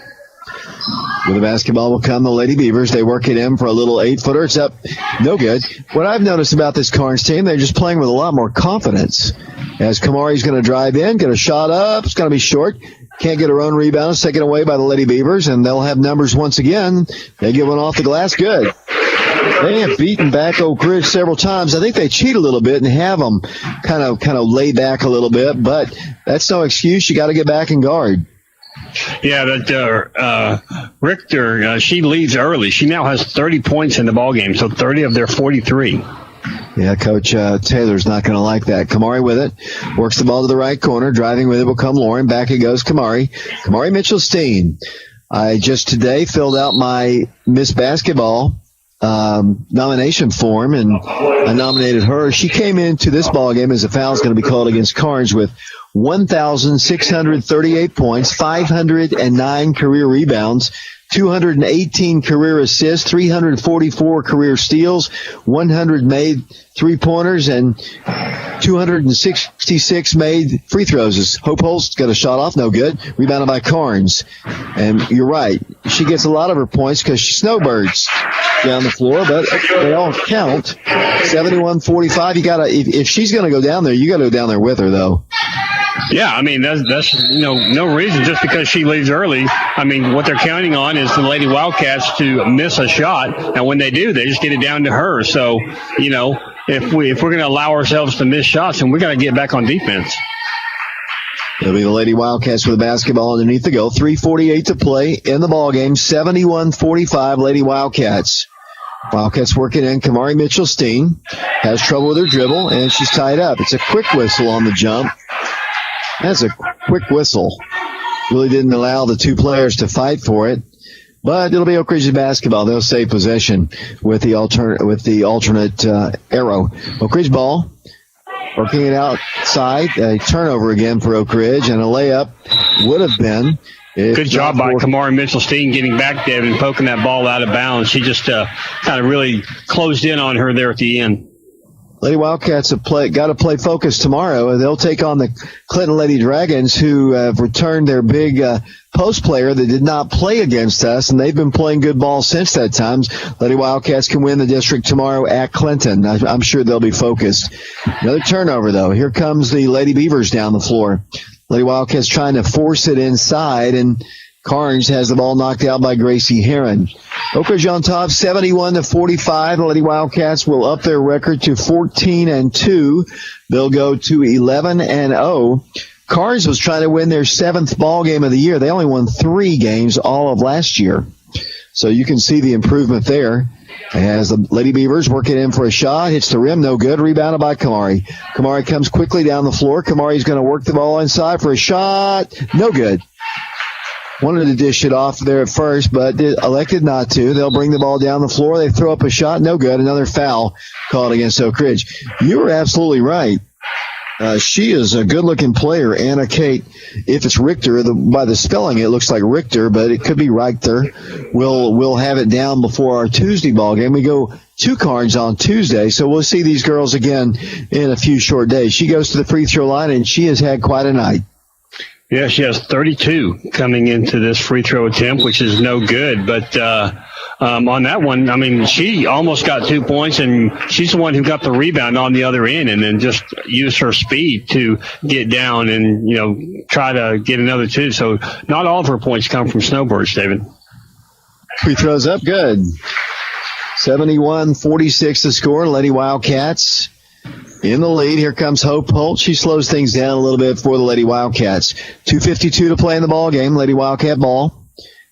With the basketball will come the Lady Beavers. They work it in for a little 8-footer. It's up. No good. What I've noticed about this Karns team, they're just playing with a lot more confidence. As Kamari's going to drive in, get a shot up. It's going to be short. Can't get her own rebound. It's taken away by the Lady Beavers, and they'll have numbers once again. They get one off the glass. Good. They have beaten back Oak Ridge several times. I think they cheat a little bit and have them kind of lay back a little bit, but that's no excuse. You got to get back and guard. Yeah, but Richter, she leaves early. She now has 30 points in the ballgame, so 30 of their 43. Yeah, Coach Taylor's not going to like that. Kamari with it. Works the ball to the right corner. Driving with it will come Lauren. Back it goes Kamari. Kamari Mitchell-Steen. I just today filled out my Miss Basketball nomination form, and I nominated her. She came into this ball game as a foul is going to be called against Karns with 1,638 points, 509 career rebounds, 218 career assists, 344 career steals, 100 made three-pointers, and 266 made free throws. As Hope Holt's got a shot off, no good. Rebounded by Karns. And you're right. She gets a lot of her points because she snowbirds down the floor, but they all count. 71-45. You gotta, if she's going to go down there, you got to go down there with her, though. Yeah, I mean, that's no reason just because she leaves early. I mean, what they're counting on is the Lady Wildcats to miss a shot, and when they do, they just get it down to her. So, if we're going to allow ourselves to miss shots, then we got to get back on defense. It'll be the Lady Wildcats with the basketball underneath the goal. 3:48 to play in the ball game. 71-45 Lady Wildcats. Wildcats working in. Kamari Mitchell-Steen has trouble with her dribble, and she's tied up. It's a quick whistle on the jump. That's a quick whistle. Really didn't allow the two players to fight for it. But it'll be Oak Ridge basketball. They'll save possession with the alternate arrow. Oak Ridge ball. Working it outside. A turnover again for Oak Ridge, and a layup would have been. Good job by Kamari Mitchell-Steen getting back there and poking that ball out of bounds. She just kind of really closed in on her there at the end. Lady Wildcats have got to play focus tomorrow. They'll take on the Clinton Lady Dragons, who have returned their big post player that did not play against us, and they've been playing good ball since that time. Lady Wildcats can win the district tomorrow at Clinton. I'm sure they'll be focused. Another turnover, though. Here comes the Lady Beavers down the floor. Lady Wildcats trying to force it inside, and Karns has the ball knocked out by Gracie Heron. Oak Ridge on top, 71-45. The Lady Wildcats will up their record to 14-2. They'll go to 11-0. Karns was trying to win their seventh ball game of the year. They only won 3 games all of last year. So you can see the improvement there. As the Lady Beavers work it in for a shot, hits the rim, no good. Rebounded by Kamari. Kamari comes quickly down the floor. Kamari's going to work the ball inside for a shot. No good. Wanted to dish it off there at first, but elected not to. They'll bring the ball down the floor. They throw up a shot. No good. Another foul called against Oak Ridge. You were absolutely right. She is a good-looking player, Anna Kate. If it's Richter, by the spelling, it looks like Richter, but it could be Richter. We'll have it down before our Tuesday ball game. We go to Karns on Tuesday, so we'll see these girls again in a few short days. She goes to the free throw line, and she has had quite a night. Yeah, she has 32 coming into this free throw attempt, which is no good. But on that one, I mean, she almost got 2 points, and she's the one who got the rebound on the other end and then just used her speed to get down and, try to get another 2. So not all of her points come from snowbirds, David. Free throws up, good. 71-46 the score. Lady Wildcats in the lead. Here comes Hope Holt. She slows things down a little bit for the Lady Wildcats. 2:52 to play in the ball game. Lady Wildcat ball.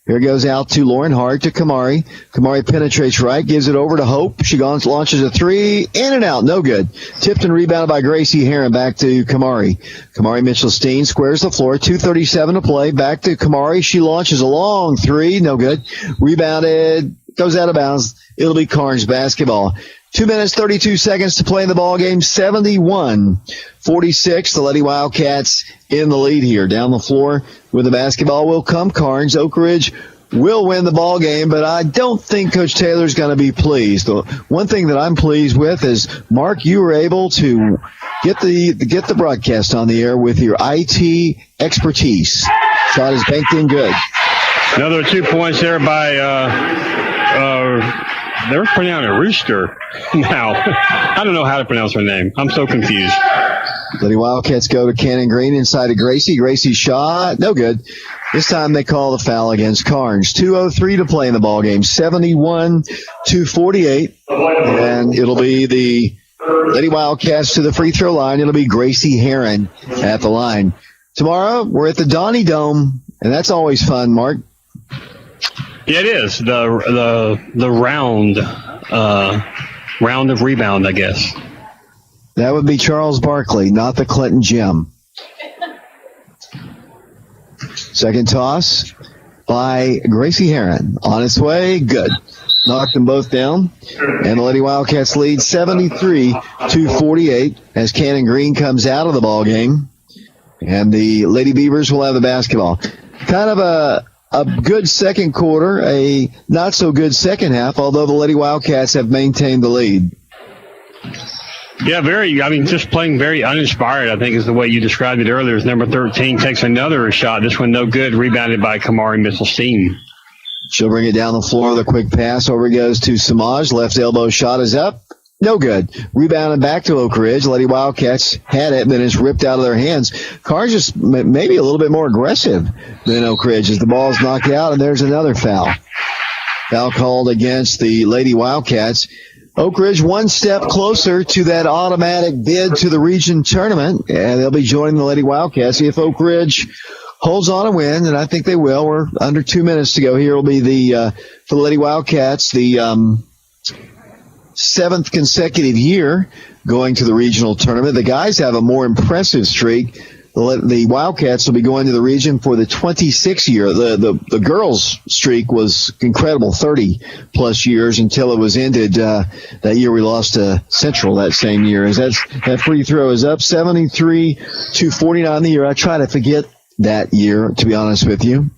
Here goes out to Lauren Hart to Kamari. Kamari penetrates right, gives it over to Hope. She launches a 3, in and out, no good. Tipped and rebounded by Gracie Heron. Back to Kamari. Kamari Mitchell-Steen squares the floor. 2:37 to play. Back to Kamari. She launches a long 3, no good. Rebounded, goes out of bounds. It'll be Karns basketball. 2 minutes, 32 seconds to play in the ball game. 71-46. The Lady Wildcats in the lead here. Down the floor with the basketball will come Karns. Oak Ridge will win the ball game, but I don't think Coach Taylor's going to be pleased. The one thing that I'm pleased with is, Mark, you were able to get the broadcast on the air with your IT expertise. Shot is banked in good. Another 2 points there by, they were pronouncing a rooster now. I don't know how to pronounce her name. I'm so confused. Lady Wildcats go to Cannon Green inside of Gracie. Gracie's shot, no good. This time they call the foul against Karns. 2:03 to play in the ball game. 71-48. And it'll be the Lady Wildcats to the free throw line. It'll be Gracie Heron at the line. Tomorrow, we're at the Donnie Dome, and that's always fun, Mark. Yeah, it is. The round of rebound, I guess. That would be Charles Barkley, not the Clinton Gym. Second toss by Gracie Heron. On its way, good. Knocked them both down. And the Lady Wildcats lead 73-48 as Cannon Green comes out of the ball game. And the Lady Beavers will have the basketball. Kind of a good second quarter, a not so good second half, although the Lady Wildcats have maintained the lead. Yeah, just playing very uninspired, I think is the way you described it earlier. As number 13 takes another shot. This one no good, rebounded by Kamari Mitchell-Steen. She'll bring it down the floor with a quick pass. Over it goes to Samaj. Left elbow shot is up. No good. Rebounded back to Oak Ridge. Lady Wildcats had it, but it's ripped out of their hands. Karns just maybe a little bit more aggressive than Oak Ridge as the ball's knocked out, and there's another foul. Foul called against the Lady Wildcats. Oak Ridge one step closer to that automatic bid to the region tournament, and they'll be joining the Lady Wildcats. If Oak Ridge holds on and win, and I think they will, we're under 2 minutes to go. Here will be for the Lady Wildcats, the seventh consecutive year going to the regional tournament. The guys have a more impressive streak. The Wildcats will be going to the region for the 26th year. The girls' streak was incredible, 30-plus years until it was ended. That year we lost to Central that same year. As that free throw is up, 73-49 the year. I try to forget that year, to be honest with you.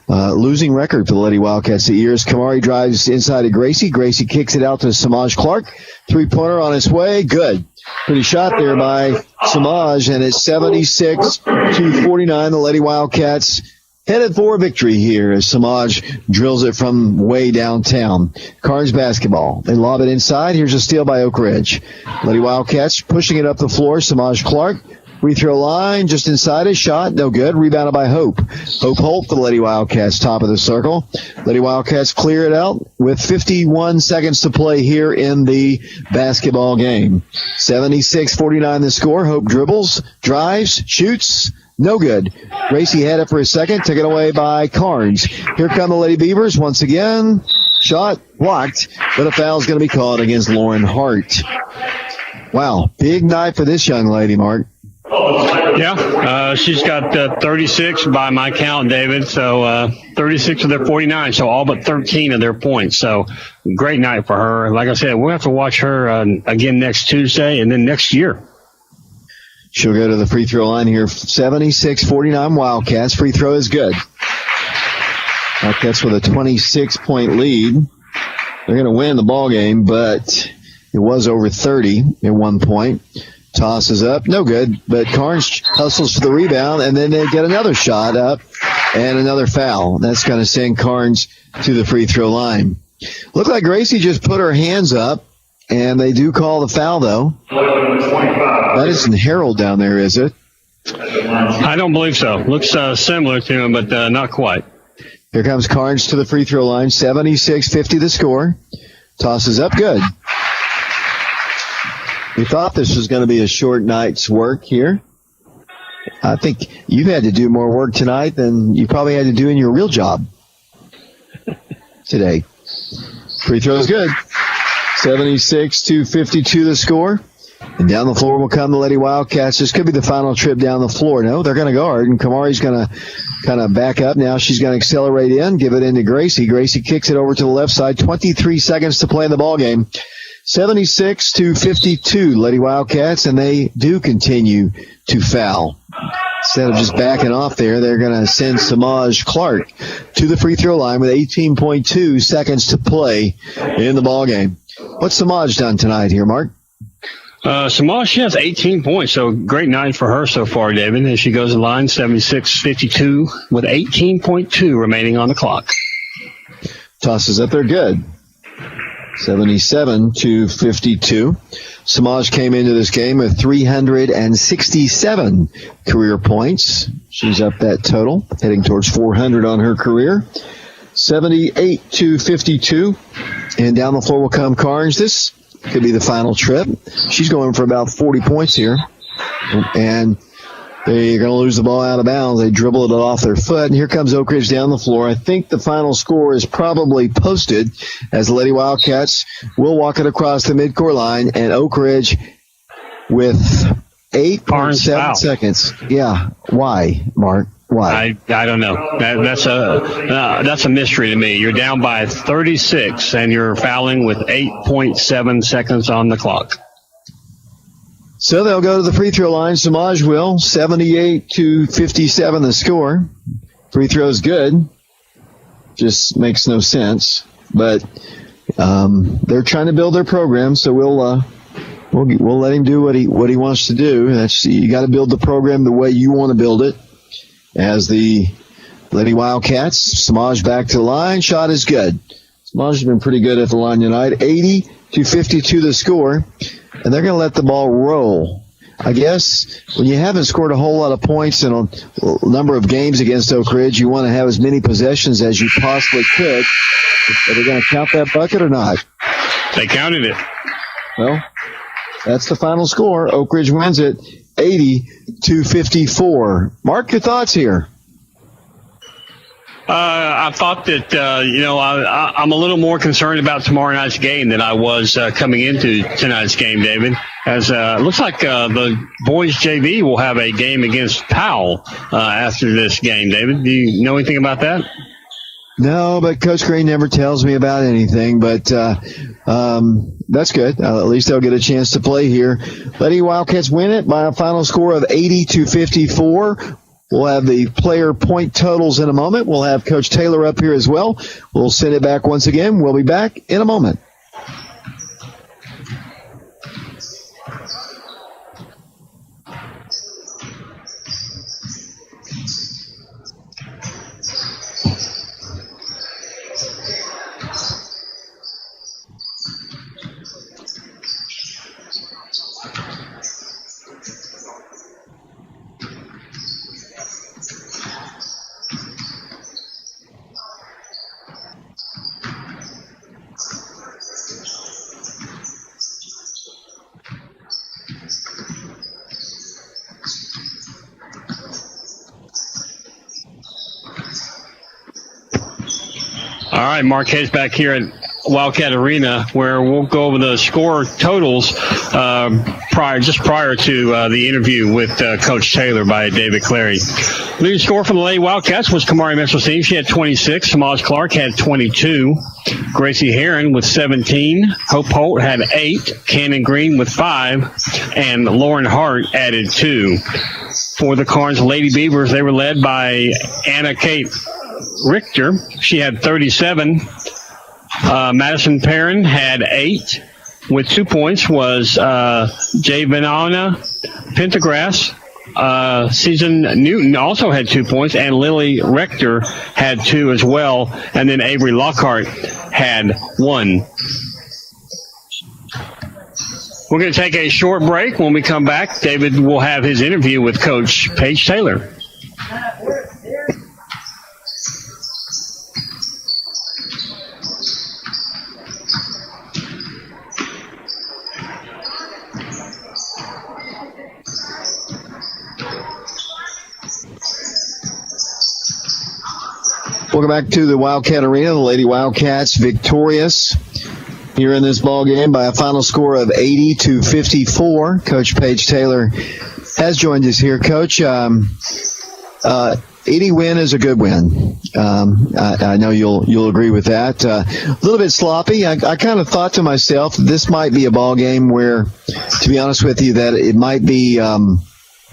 Losing record for the Lady Wildcats that year as Kamari drives inside of Gracie. Gracie kicks it out to Samaj Clark. Three-pointer on its way. Good. Pretty shot there by Samaj, and it's 76-49. The Lady Wildcats headed for a victory here as Samaj drills it from way downtown. Karns basketball. They lob it inside. Here's a steal by Oak Ridge. Lady Wildcats pushing it up the floor. Samaj Clark. Free throw line, just inside his shot, no good. Rebounded by Hope. Hope Holt, the Lady Wildcats, top of the circle. Lady Wildcats clear it out with 51 seconds to play here in the basketball game. 76-49 the score. Hope dribbles, drives, shoots, no good. Gracie had it for a second, took it away by Karns. Here come the Lady Beavers once again. Shot blocked, but a foul's going to be called against Lauren Hart. Wow, big night for this young lady, Mark. Yeah, she's got 36 by my count, David. So 36 of their 49, so all but 13 of their points. So great night for her. Like I said, we'll have to watch her again next Tuesday and then next year. She'll go to the free throw line here. 76-49 Wildcats. Free throw is good. Wildcats with a 26-point lead. They're going to win the ball game, but it was over 30 at one point. Tosses up, no good, but Karns hustles for the rebound, and then they get another shot up and another foul. That's going to send Karns to the free throw line. Looked like Gracie just put her hands up, and they do call the foul, though. That isn't Harold down there, is it? I don't believe so. Looks similar to him, but not quite. Here comes Karns to the free throw line, 76-50 the score. Tosses up, good. We thought this was going to be a short night's work here. I think you've had to do more work tonight than you probably had to do in your real job today. Free throw is good. 76-52 the score. And down the floor will come the Lady Wildcats. This could be the final trip down the floor. No, they're going to guard, and Kamari's going to kind of back up. Now she's going to accelerate in, give it into Gracie. Gracie kicks it over to the left side. 23 seconds to play in the ball game. 76-52 Lady Wildcats, and they do continue to foul. Instead of just backing off there, they're going to send Samaj Clark to the free throw line with 18.2 seconds to play in the ball game. What's Samaj done tonight here, Mark? Samal, she has 18 points, so great night for her so far, David, as she goes to the line 76-52 with 18.2 remaining on the clock. Tosses up there good. 77-52. Samaj came into this game with 367 career points. She's up that total, heading towards 400 on her career. 78-52. And down the floor will come Karns. This could be the final trip. She's going for about 40 points here. And they're going to lose the ball out of bounds. They dribble it off their foot. And here comes Oak Ridge down the floor. I think the final score is probably posted as the Lady Wildcats will walk it across the midcourt line. And Oak Ridge with 8.7 seconds. Yeah. Why, Mark? Why? I don't know. That's a mystery to me. You're down by 36 and you're fouling with 8.7 seconds on the clock. So they'll go to the free throw line. Samaj will. 78-57 the score. Free throw's good. Just makes no sense. But they're trying to build their program, so we'll let him do what he wants to do. You got to build the program the way you want to build it. As the Lady Wildcats, Samaj back to the line. Shot is good. Samaj has been pretty good at the line tonight. 80-52 the score. And they're going to let the ball roll. I guess when you haven't scored a whole lot of points in a number of games against Oak Ridge, you want to have as many possessions as you possibly could. Are they going to count that bucket or not? They counted it. Well, that's the final score. Oak Ridge wins it 80-54. Mark, your thoughts here? I thought that, I'm a little more concerned about tomorrow night's game than I was coming into tonight's game, David. As it looks like the boys JV will have a game against Powell after this game, David. Do you know anything about that? No, but Coach Gray never tells me about anything, but that's good. At least they'll get a chance to play here. Lady Wildcats win it by a final score of 80-54. We'll have the player point totals in a moment. We'll have Coach Taylor up here as well. We'll send it back once again. We'll be back in a moment. All right, Marquez back here at Wildcat Arena, where we'll go over the score totals prior to the interview with Coach Taylor by David Clary. Leading score for the Lady Wildcats was Kamari Mitchell-Steen. She had 26. Samaj Clark had 22. Gracie Heron with 17. Hope Holt had 8. Cannon Green with 5. And Lauren Hart added 2. For the Karns Lady Beavers, they were led by Anna Kate Richter. She had 37. Madison Perrin had 8. With 2 points was Javana Pentagrass. Susan Newton also had 2 points, and Lily Rector had 2 as well. And then Avery Lockhart had 1. We're going to take a short break. When we come back, David will have his interview with Coach Paige Taylor. Welcome back to the Wildcat Arena. The Lady Wildcats victorious here in this ball game by a final score of 80-54. Coach Paige Taylor has joined us here. Coach, 80 win is a good win. I know you'll agree with that. A little bit sloppy. I kind of thought to myself this might be a ball game where, to be honest with you, that it might be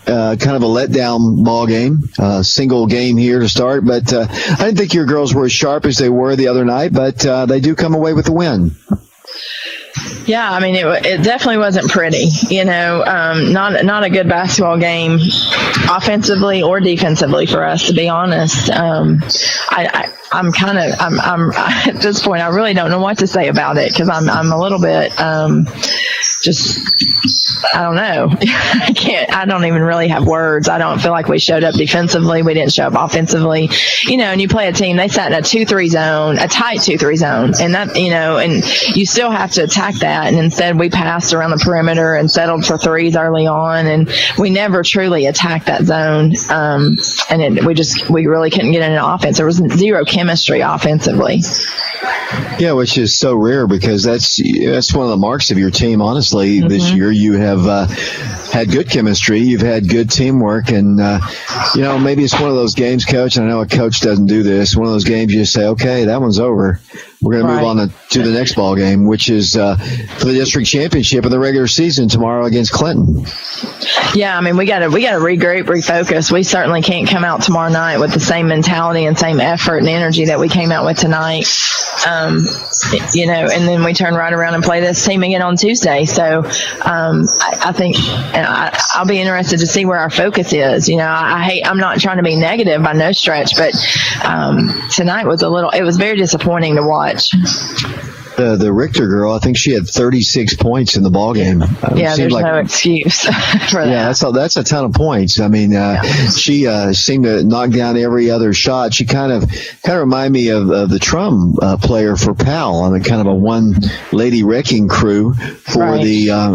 kind of a letdown ball game, single game here to start. But I didn't think your girls were as sharp as they were the other night, but they do come away with the win. Yeah, I mean, it definitely wasn't pretty. Not a good basketball game, offensively or defensively for us, to be honest. I'm at this point, I really don't know what to say about it because I'm a little bit I don't know. I don't even really have words. I don't feel like we showed up defensively. We didn't show up offensively. And you play a team, they sat in a 2-3 zone, a tight 2-3 zone. And that, and you still have to attack that. And instead we passed around the perimeter and settled for threes early on. And we never truly attacked that zone. We really couldn't get in an offense. There was zero chemistry offensively. Yeah, which is so rare because that's one of the marks of your team, honestly. This year you have had good chemistry. You've had good teamwork. And, maybe it's one of those games, Coach, and I know a coach doesn't do this, one of those games you say, okay, that one's over. We're going to move on to the next ball game, which is for the district championship of the regular season tomorrow against Clinton. Yeah, I mean, we got to regroup, refocus. We certainly can't come out tomorrow night with the same mentality and same effort and energy that we came out with tonight. And then we turn right around and play this team again on Tuesday. So I think, and I'll be interested to see where our focus is. I'm not trying to be negative by no stretch, but tonight it was very disappointing to watch. The Richter girl, I think she had 36 points in the ball game. Yeah, there's no excuse for that. Yeah, that's a ton of points. I mean, she seemed to knock down every other shot. She kind of reminded me of the Trum player for Powell. I mean, kind of a one-lady wrecking crew for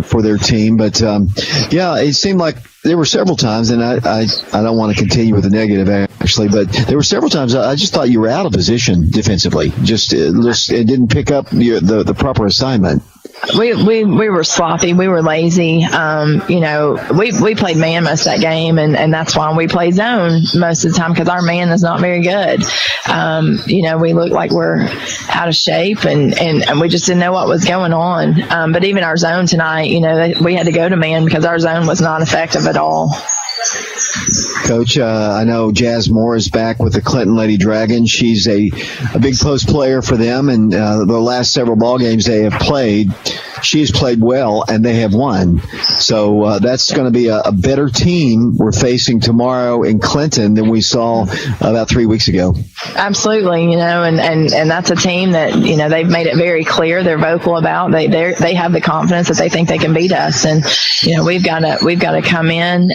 for their team. But it seemed like there were several times, and I don't want to continue with the negative actually, but there were several times I just thought you were out of position defensively. It didn't pick up the proper assignment. We were sloppy. We were lazy. We played man most of that game, and that's why we play zone most of the time because our man is not very good. We look like we're out of shape, and we just didn't know what was going on. But even our zone tonight, we had to go to man because our zone was not effective at all. Coach, I know Jazz Moore is back with the Clinton Lady Dragons. She's a big post player for them, and the last several ball games they have played, she's played well, and they have won. So that's going to be a better team we're facing tomorrow in Clinton than we saw about 3 weeks ago. Absolutely, and that's a team that they've made it very clear. They're vocal about. They have the confidence that they think they can beat us, and we've got to come in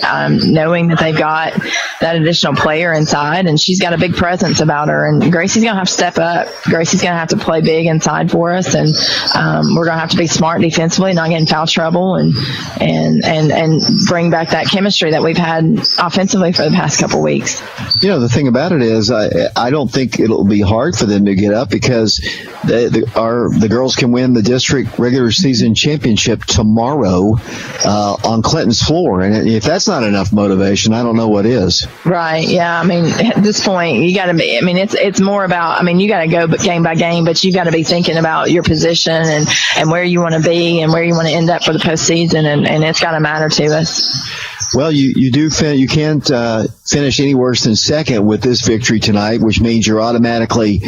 knowing that they've got that additional player inside, and she's got a big presence about her. And Gracie's going to have to step up. Gracie's going to have to play big inside for us, and we're going to have to be smart defensively, not get in foul trouble, and bring back that chemistry that we've had offensively for the past couple weeks. The thing about it is, I don't think it'll be hard for them to get up because the girls can win the district regular season championship tomorrow on Clinton's floor, and if that's not enough motivation, I don't know what is. Right. Yeah. I mean, at this point, you got to be. I mean, it's more about. I mean, you got to go game by game, but you got to be thinking about your position and where you want to be and where you want to end up for the postseason, and it's got to matter to us. Well, you can't finish any worse than second with this victory tonight, which means you're automatically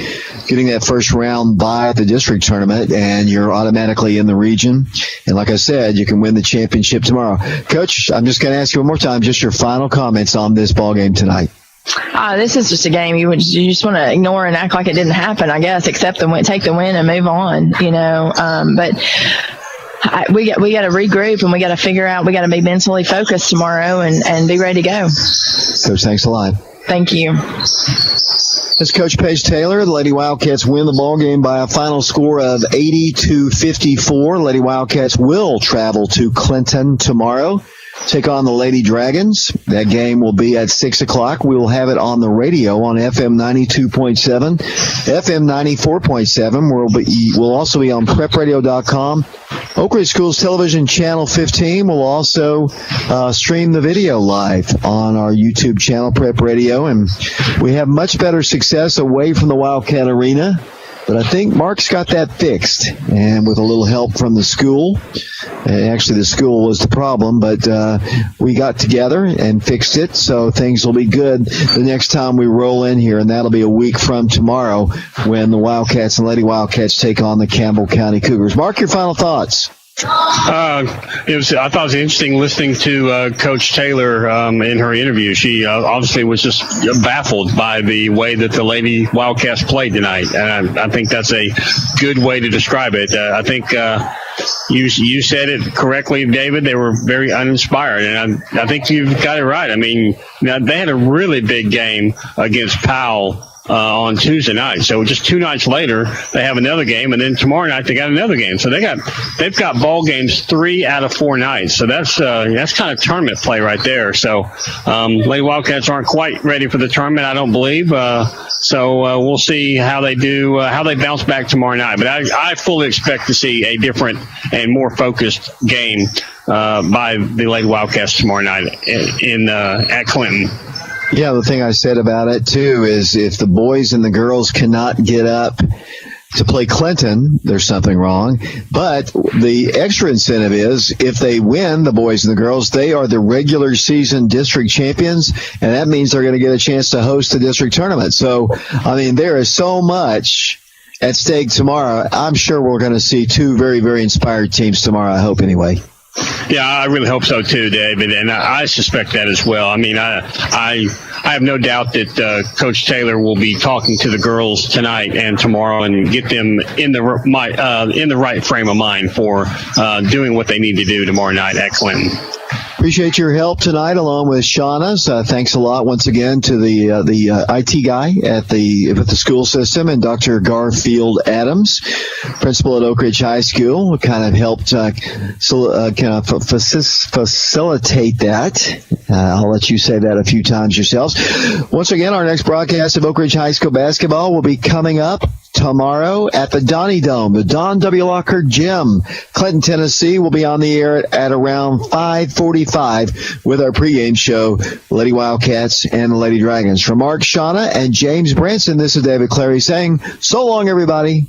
getting that first round bye at the district tournament, and you're automatically in the region. And like I said, you can win the championship tomorrow. Coach, I'm just going to ask you one more time, just your final comments on this ball game tonight. This is just a game you just want to ignore and act like it didn't happen, I guess, accept the win, take the win, and move on. But we got to regroup, and we got to figure out. We got to be mentally focused tomorrow and be ready to go. Coach, thanks a lot. Thank you. That's Coach Paige Taylor. The Lady Wildcats win the ball game by a final score of 80-54. Lady Wildcats will travel to Clinton tomorrow, take on the Lady Dragons. That game will be at 6 o'clock. We will have it on the radio on FM 92.7, FM 94.7. We'll also be on prepradio.com. Oak Ridge Schools Television Channel 15 will also stream the video live on our YouTube channel, Prep Radio. And we have much better success away from the Wildcat Arena But I think Mark's got that fixed, and with a little help from the school. Actually, the school was the problem, but we got together and fixed it, so things will be good the next time we roll in here, and that'll be a week from tomorrow when the Wildcats and Lady Wildcats take on the Campbell County Cougars. Mark, your final thoughts. I thought it was interesting listening to Coach Taylor in her interview. She obviously was just baffled by the way that the Lady Wildcats played tonight, and I think that's a good way to describe it. I think you said it correctly, David. They were very uninspired, and I think you've got it right. I mean, they had a really big game against Powell on Tuesday night. So just 2 nights later, they have another game, and then tomorrow night they got another game. So they've got ball games 3 out of 4 nights. So that's kind of tournament play right there. So Lady Wildcats aren't quite ready for the tournament, I don't believe. So we'll see how they do, how they bounce back tomorrow night. But I fully expect to see a different and more focused game by the Lady Wildcats tomorrow night at Clinton. Yeah, the thing I said about it, too, is if the boys and the girls cannot get up to play Clinton, there's something wrong. But the extra incentive is if they win, the boys and the girls, they are the regular season district champions, and that means they're going to get a chance to host the district tournament. So, I mean, there is so much at stake tomorrow. I'm sure we're going to see 2 very, very inspired teams tomorrow, I hope, anyway. Yeah, I really hope so too, David, and I suspect that as well. I mean, I have no doubt that Coach Taylor will be talking to the girls tonight and tomorrow and get them in the right frame of mind for doing what they need to do tomorrow night at Clinton. Appreciate your help tonight, along with Shauna's. Thanks a lot once again to the IT guy at the school system, and Dr. Garfield Adams, principal at Oak Ridge High School, who kind of helped facilitate that. I'll let you say that a few times yourselves. Once again, our next broadcast of Oak Ridge High School basketball will be coming up tomorrow at the Donnie Dome, the Don W. Lockhart Gym. Clinton, Tennessee will be on the air at around 5:45 with our pregame show, Lady Wildcats and the Lady Dragons. From Mark, Shauna, and James Branson, this is David Clary saying, so long, everybody.